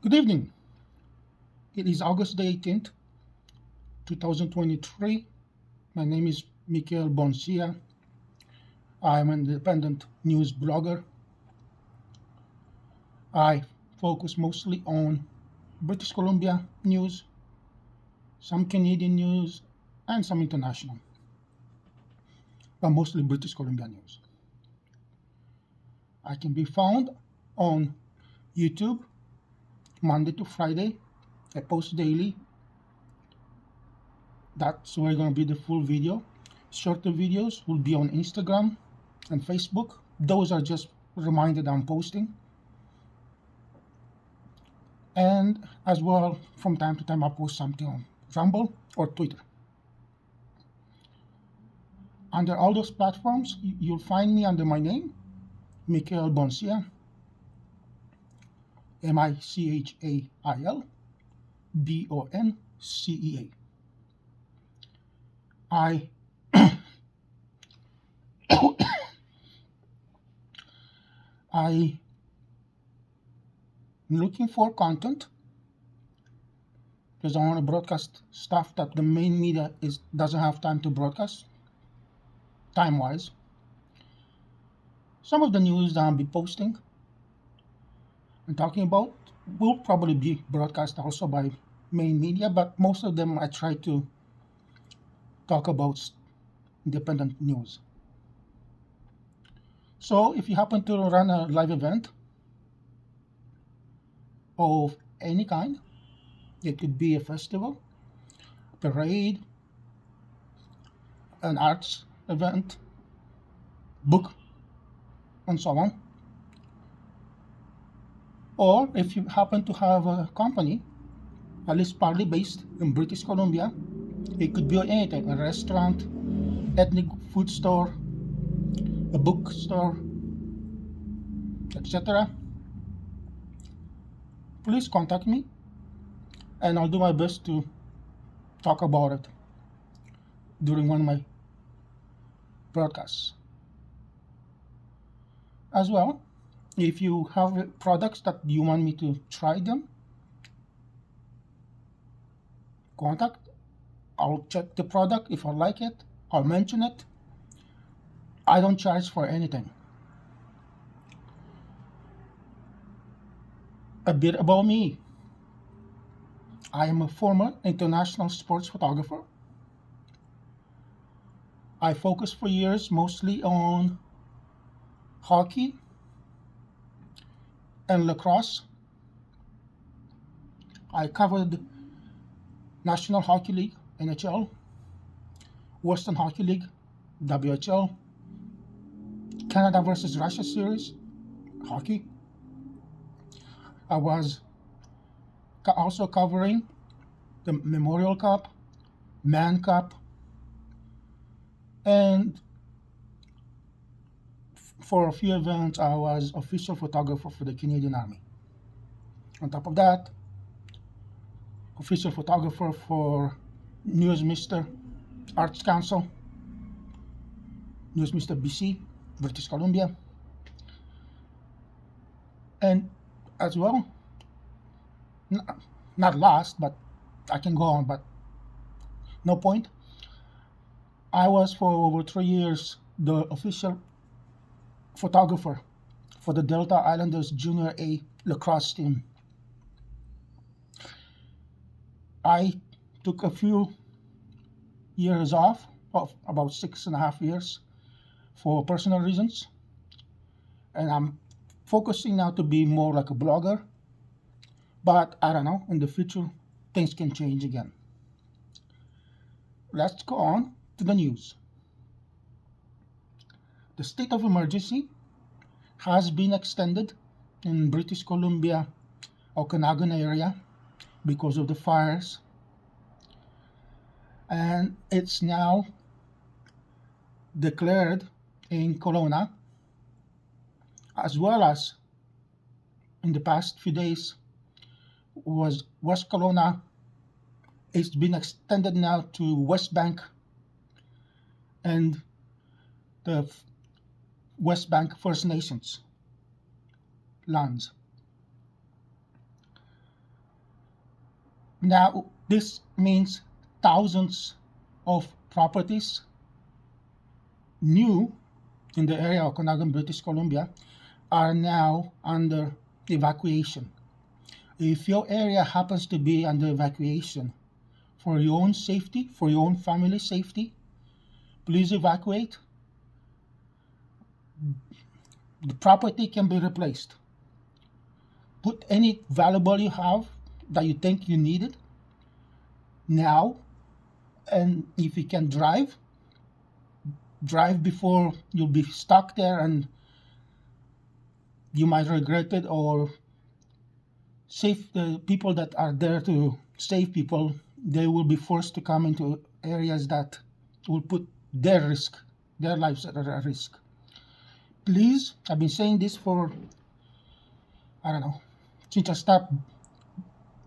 Good evening. It is August the 18th, 2023. My name is Michail Boncea. I am an independent news blogger. I focus mostly on British Columbia news, some Canadian news, and some international, but mostly British Columbia news. I can be found on YouTube Monday to Friday. I post daily. That's where going to be the full video. Shorter videos will be on Instagram and Facebook. Those are just reminded I'm posting. And as well, from time to time, I post something on Rumble or Twitter. Under all those platforms, you'll find me under my name, Michail Boncea, Michail Boncea. I I am looking for content because I want to broadcast stuff that the main media doesn't have time to broadcast, time wise. Some of the news that I'll be posting and talking about will probably be broadcast also by main media, but most of them I try to talk about independent news. So if you happen to run a live event of any kind, it could be a festival, parade, an arts event, book, and so on. Or if you happen to have a company, at least partly based in British Columbia, it could be anything, a restaurant, ethnic food store, a bookstore, etc. Please contact me and I'll do my best to talk about it during one of my broadcasts. As well, if you have products that you want me to try them, contact. I'll check the product. If I like it, I'll mention it. I don't charge for anything. A bit about me. I am a former international sports photographer. I focused for years mostly on hockey and lacrosse. I covered National Hockey League, NHL, Western Hockey League, WHL, Canada versus Russia series, hockey. I was also covering the Memorial Cup, Man Cup, and for a few events, I was official photographer for the Canadian Army. On top of that, official photographer for Newsminster Arts Council, Newsminster, BC, British Columbia, and as well, not last, but I can go on, but no point. I was for over 3 years the official photographer for the Delta Islanders Junior A lacrosse team. I took a few years off, of about 6.5 years, for personal reasons, and I'm focusing now to be more like a blogger. But I don't know, in the future, things can change again. Let's go on to the news. The state of emergency has been extended in British Columbia, Okanagan area because of the fires, and it's now declared in Kelowna, as well as in the past few days was West Kelowna. It's been extended now to West Bank and the West Bank First Nations lands. Now, this means thousands of properties new in the area of Okanagan, British Columbia, are now under evacuation. If your area happens to be under evacuation for your own safety, for your own family safety, please evacuate. The property can be replaced. Put any valuable you have that you think you needed now, and if you can drive before you'll be stuck there and you might regret it, or save the people that are there to save people. They will be forced to come into areas that will put their lives at risk. Please, I've been saying this for, I don't know, since I stopped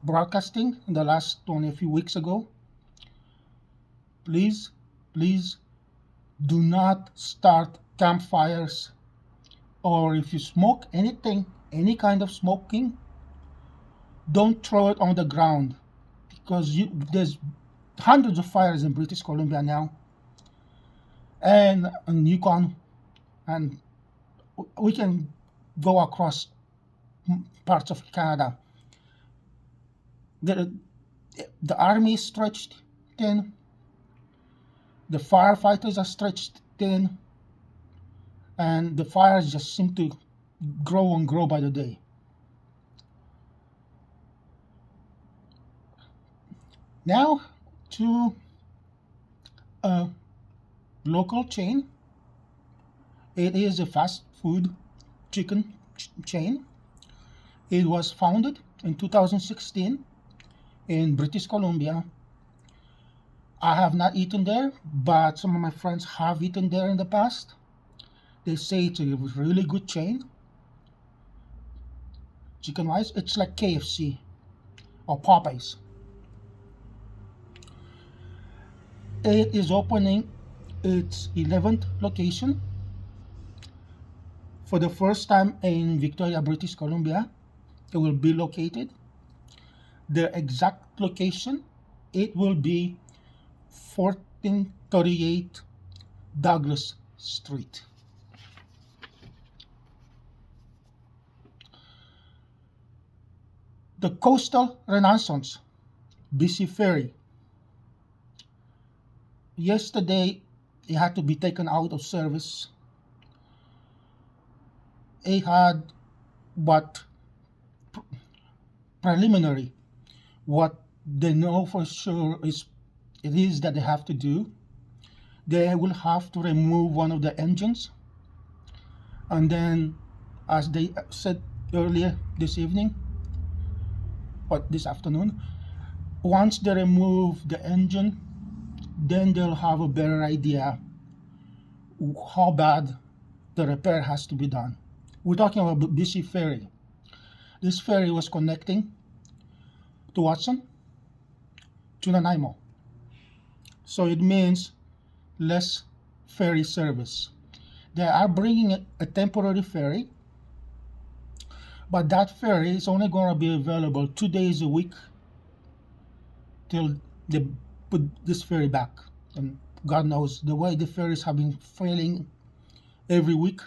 broadcasting in the last only a few weeks ago. Please do not start campfires, or if you smoke anything, any kind of smoking, don't throw it on the ground, because there's hundreds of fires in British Columbia now, and in Yukon, and we can go across parts of Canada. The army is stretched thin. The firefighters are stretched thin, and the fires just seem to grow and grow by the day. Now to a local chain. It is a fast food chicken chain. It was founded in 2016 in British Columbia. I have not eaten there, but some of my friends have eaten there in the past. They say it's a really good chain. Chicken-wise, it's like KFC or Popeyes. It is opening its 11th location for the first time in Victoria, British Columbia. It will be located. The exact location, it will be 1438 Douglas Street. The Coastal Renaissance, BC Ferry. Yesterday, it had to be taken out of service. It had what preliminary, what they know for sure is that they have to do. They will have to remove one of the engines, and then, as they said earlier this afternoon, once they remove the engine, then they'll have a better idea how bad the repair has to be done. We're talking about BC Ferry. This ferry was connecting to Watson to Nanaimo. So it means less ferry service. They are bringing a temporary ferry, but that ferry is only going to be available 2 days a week till they put this ferry back. And God knows, the way the ferries have been failing every week,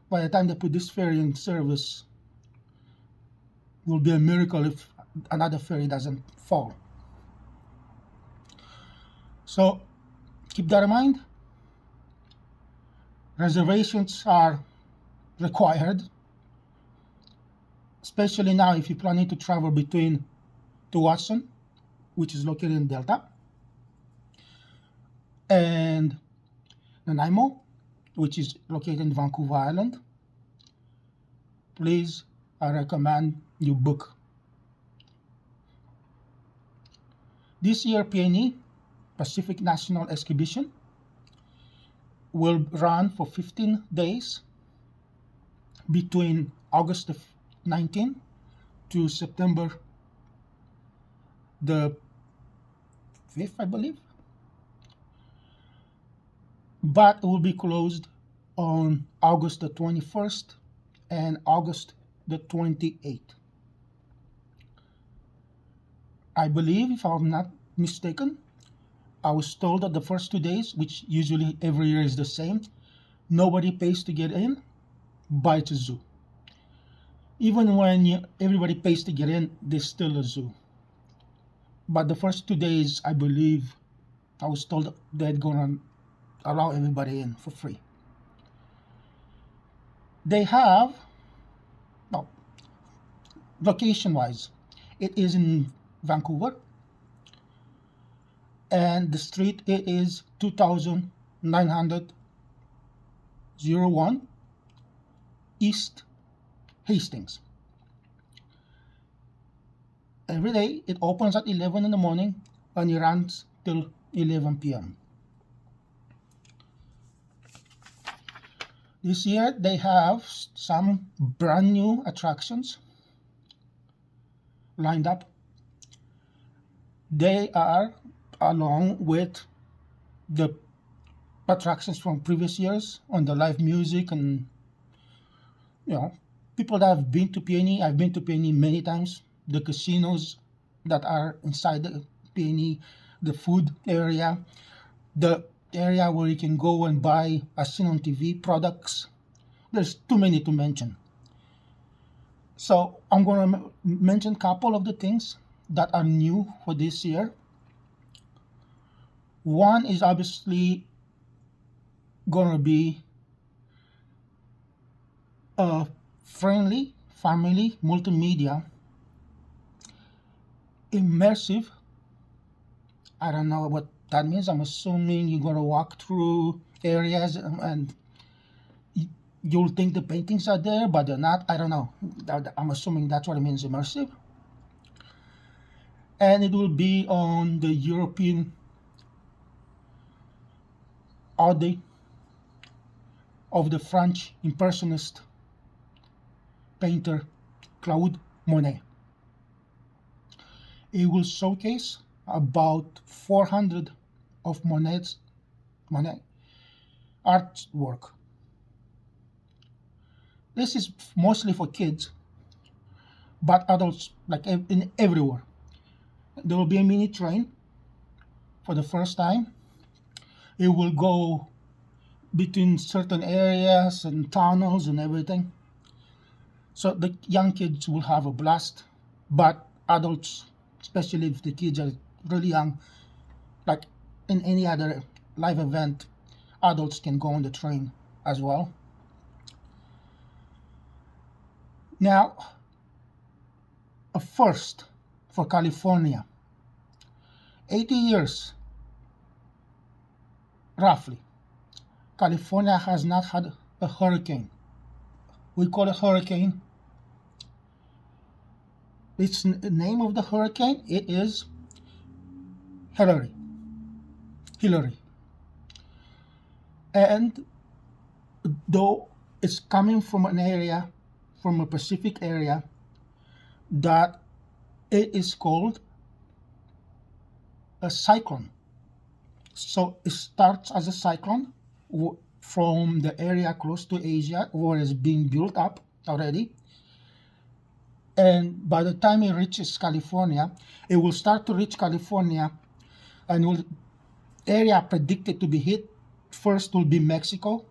by the time they put this ferry in service, it will be a miracle if another ferry doesn't fall. So keep that in mind. Reservations are required, especially now if you're planning to travel between to Watson, which is located in Delta, and Nanaimo, which is located in Vancouver Island. Please, I recommend you book. This year, PNE, Pacific National Exhibition, will run for 15 days between August 19 to September the 5th, I believe. But it will be closed on August the 21st and August the 28th. I believe, if I'm not mistaken, I was told that the first 2 days, which usually every year is the same, nobody pays to get in, but it's a zoo. Even when everybody pays to get in, there's still a zoo. But the first 2 days, I believe, I was told they're going to allow everybody in for free. They have, no, location-wise, it is in Vancouver, and the street it is 2901 East Hastings. Every day it opens at 11 in the morning and it runs till 11 p.m. This year they have some brand new attractions lined up. They are along with the attractions from previous years on the live music, and people that have been to PNE. I've been to PNE many times. The casinos that are inside the PNE, the food area, the area where you can go and buy as seen on TV products. There's too many to mention. So I'm going to mention a couple of the things that are new for this year. One is obviously going to be a friendly family multimedia immersive. I don't know what that means. I'm assuming you're going to walk through areas and you'll think the paintings are there, but they're not. I don't know. I'm assuming that's what it means, immersive. And it will be on the European Odyssey of the French Impressionist painter Claude Monet. It will showcase about 400 of Monet artwork. This is mostly for kids, but adults, like in everywhere. There will be a mini train for the first time. It will go between certain areas and tunnels and everything. So the young kids will have a blast, but adults, especially if the kids are really young, like in any other live event, adults can go on the train as well. Now, a first for California. 80 years, roughly, California has not had a hurricane. We call it hurricane. Its name of the hurricane, it is Hillary. And though it's coming from an area, from a Pacific area, that it is called a cyclone. So it starts as a cyclone from the area close to Asia where it's being built up already. And by the time it reaches California, it will start to reach California, and area predicted to be hit first will be Mexico,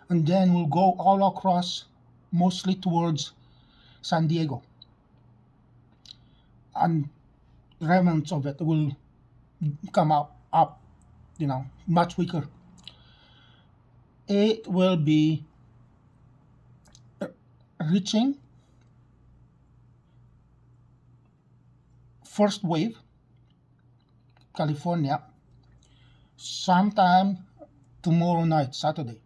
and then will go all across, mostly towards San Diego. And remnants of it will come up, much weaker. It will be reaching first wave, California, sometime tomorrow night, Saturday.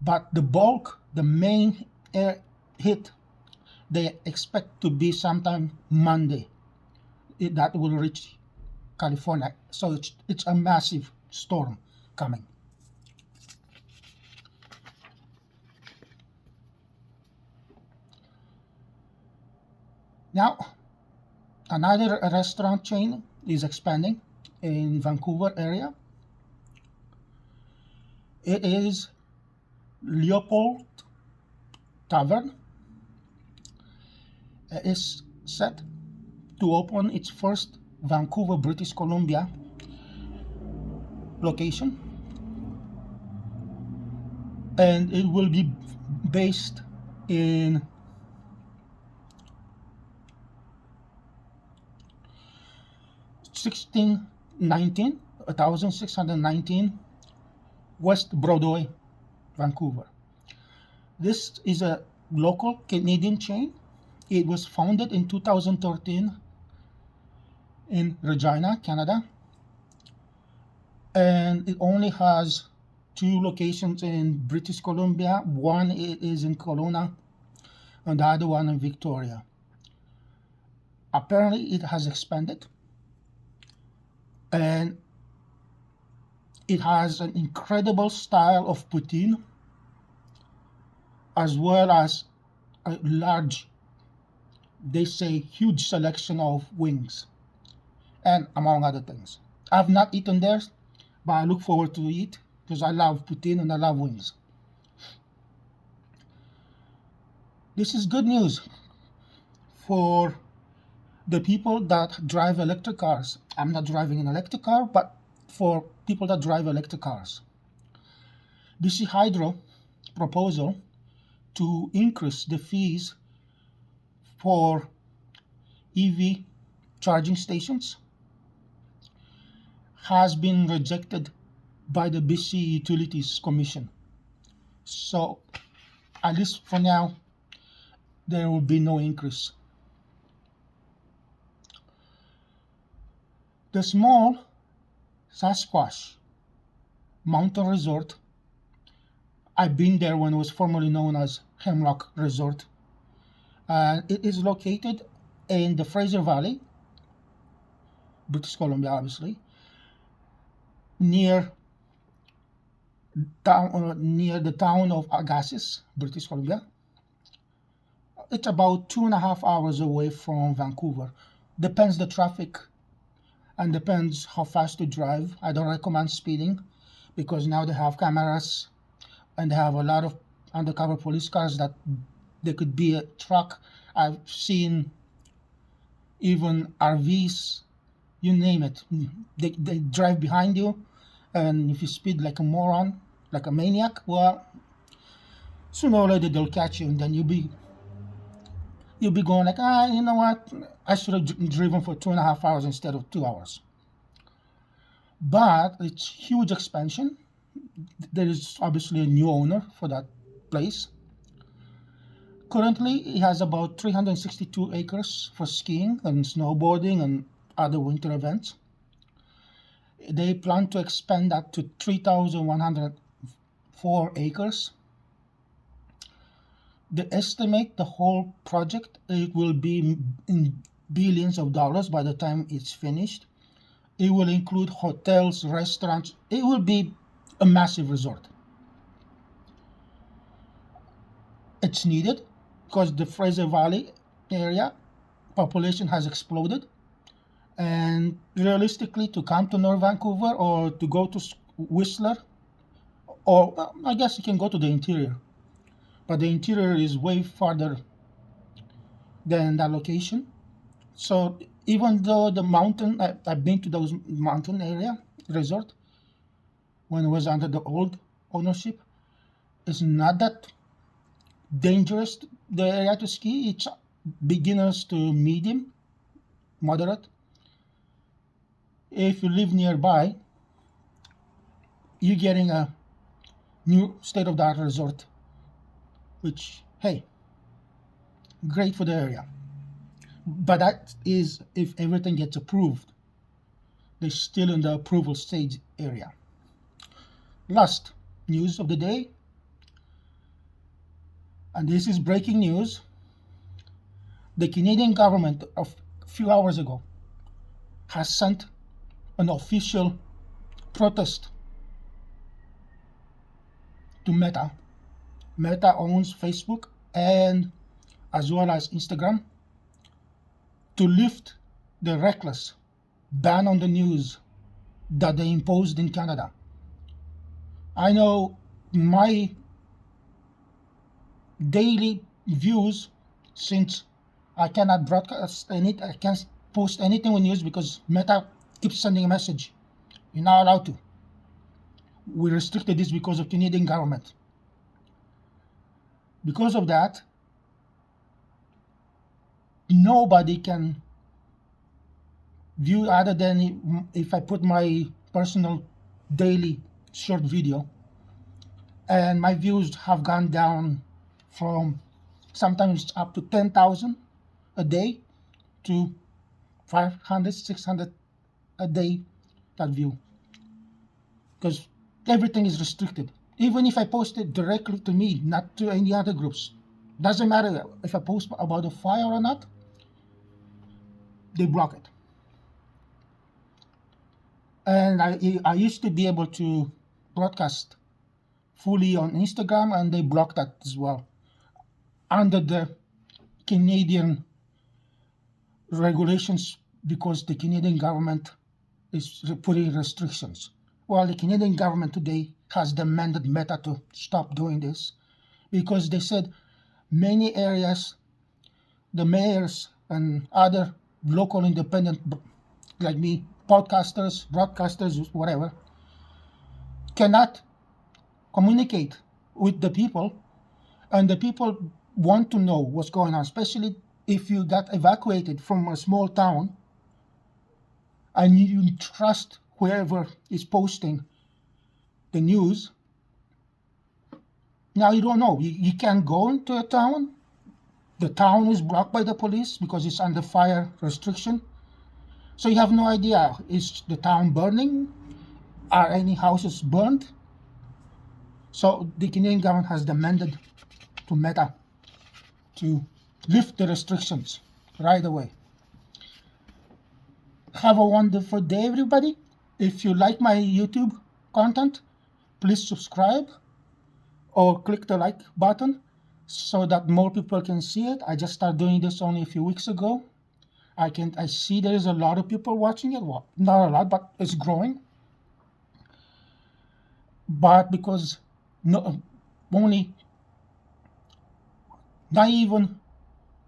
But the bulk, the main air hit, they expect to be sometime Monday. That will reach California. So it's a massive storm coming. Now, another restaurant chain is expanding in Vancouver area. It is Leopold Tavern. It is set to open its first Vancouver, British Columbia location, and it will be based in 1619 West Broadway, Vancouver. This is a local Canadian chain. It was founded in 2013 in Regina, Canada, and it only has 2 locations in British Columbia. One is in Kelowna, and the other one in Victoria. Apparently, it has expanded, and it has an incredible style of poutine, as well as a large, they say, huge selection of wings, and among other things. I've not eaten there, but I look forward to eat because I love poutine and I love wings. This is good news for the people that drive electric cars. I'm not driving an electric car, but for people that drive electric cars. BC Hydro proposal to increase the fees for EV charging stations has been rejected by the BC Utilities Commission. So, at least for now, there will be no increase. The small Sasquatch Mountain Resort, I've been there when it was formerly known as Hemlock Resort. It is located in the Fraser Valley, British Columbia, obviously, near the town of Agassiz, British Columbia. It's about 2.5 hours away from Vancouver. Depends the traffic and depends how fast you drive. I don't recommend speeding because now they have cameras and they have a lot of undercover police cars that they could be a truck. I've seen even RVs, you name it. They drive behind you, and if you speed like a moron, like a maniac, well, sooner or later they'll catch you, and then you'll be going like, you know what? I should have driven for 2.5 hours instead of 2 hours. But it's huge expansion. There is obviously a new owner for that place. Currently, it has about 362 acres for skiing and snowboarding and other winter events. They plan to expand that to 3,104 acres. They estimate the whole project, it will be in billions of dollars by the time it's finished. It will include hotels, restaurants. It will be a massive resort. It's needed because the Fraser Valley area population has exploded, and realistically, to come to North Vancouver or to go to Whistler, or I guess you can go to the interior, but the interior is way farther than that location. So even though the mountain, I've been to those mountain area resort when it was under the old ownership, it's not that dangerous, the area to ski. It's beginners to medium, moderate. If you live nearby, you're getting a new state-of-the-art resort, which, hey, great for the area. But that is if everything gets approved. They're still in the approval stage area. Last news of the day, and this is breaking news. The Canadian government a few hours ago has sent an official protest to Meta. Meta owns Facebook and as well as Instagram, to lift the reckless ban on the news that they imposed in Canada. I know my daily views, since I cannot broadcast any, I can't post anything on news because Meta keeps sending a message. You're not allowed to. We restricted this because of Canadian government. Because of that, nobody can view other than if I put my personal daily short video, and my views have gone down from sometimes up to 10,000 a day to 500, 600 a day that view, because everything is restricted. Even if I post it directly to me, not to any other groups, doesn't matter if I post about the fire or not, they block it. And I used to be able to broadcast fully on Instagram, and they blocked that as well under the Canadian regulations because the Canadian government is putting restrictions. Well, the Canadian government today has demanded Meta to stop doing this because they said many areas, the mayors and other local independent like me, podcasters, broadcasters, whatever, cannot communicate with the people, and the people want to know what's going on, especially if you got evacuated from a small town and you trust whoever is posting the news. Now you don't know. You can't go into a town. The town is blocked by the police because it's under fire restriction. So you have no idea, is the town burning? Are any houses burned? So the Canadian government has demanded to Meta to lift the restrictions right away. Have a wonderful day, everybody. If you like my YouTube content, please subscribe or click the like button so that more people can see it. I just started doing this only a few weeks ago. I see there is a lot of people watching it. Well, not a lot, but it's growing. But because only not even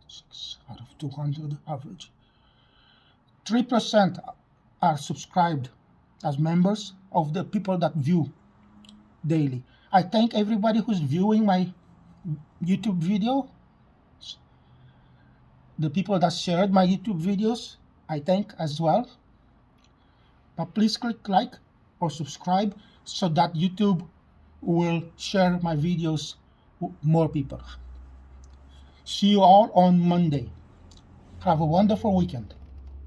6 out of 200 average, 3% are subscribed as members of the people that view daily. I thank everybody who's viewing my YouTube video. The people that shared my YouTube videos, I thank as well. But please click like or subscribe so that YouTube will share my videos with more people. See you all on Monday. Have a wonderful weekend.